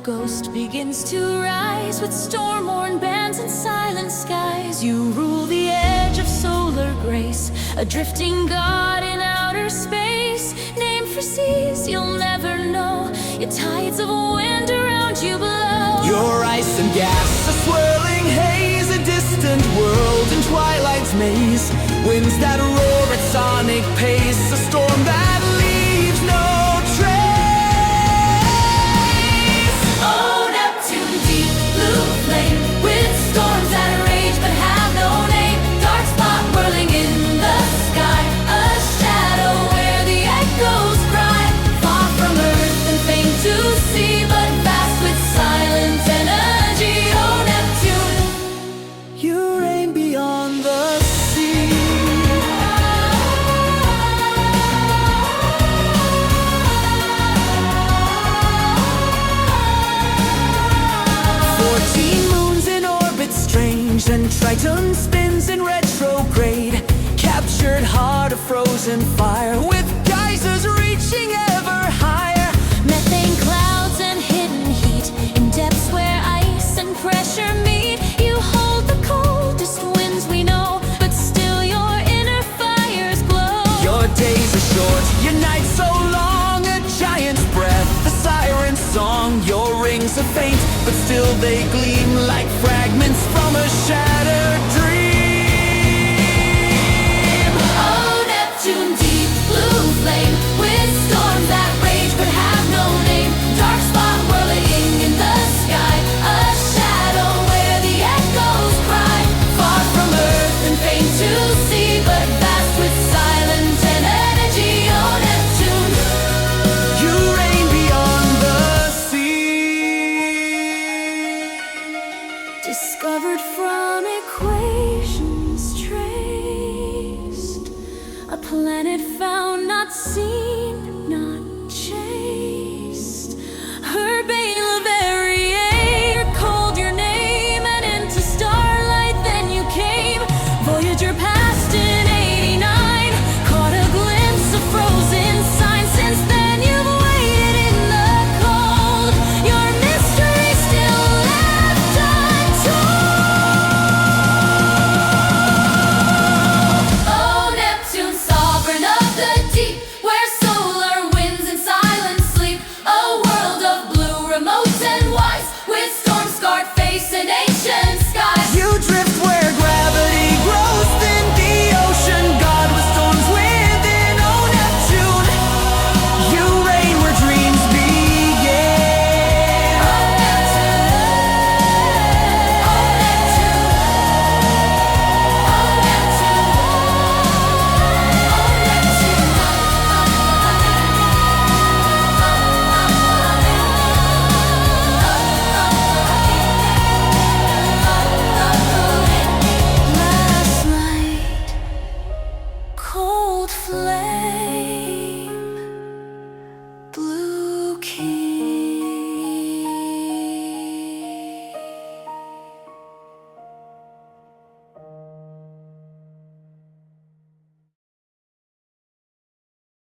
ghost begins to rise, with storm-worn bands and silent skies. You rule the edge of solar grace, a drifting god in outer space. Named for seas you'll never know, your tides of wind around you blow. Your ice and gas, a swirling haze, a distant world in twilight's maze. Winds that roar at sonic pace, a storm that leaves no trace. Oh, Neptune, deep blue flame, with storms that rage but have no name. Dark spot whirling in the sky, a shadow where the echoes cry. Far from earth and faint to see, but vast with silent energy. Oh, Neptune, you reign beyond the sea. 14 moons in orbit strange, and Triton spins in retrograde. Captured heart of frozen fire, with geysers reaching ever higher. methane clouds and hidden heat, in depths where ice and pressure meet. You hold the coldest winds we know, but still your inner fires glow. Your days are short, your nights so long, a giant's breath, a siren's song. Your rings are faint, but still they gleam like fragments from a shattered dream. Oh, Neptune, deep blue flame, with storms that rage but have no name. Dark spot whirling in the sky, a shadow where the echoes cry. Far from earth and faint to see, but vast with silent and energy. Oh, Neptune, You reign beyond the sea. discovered from equation.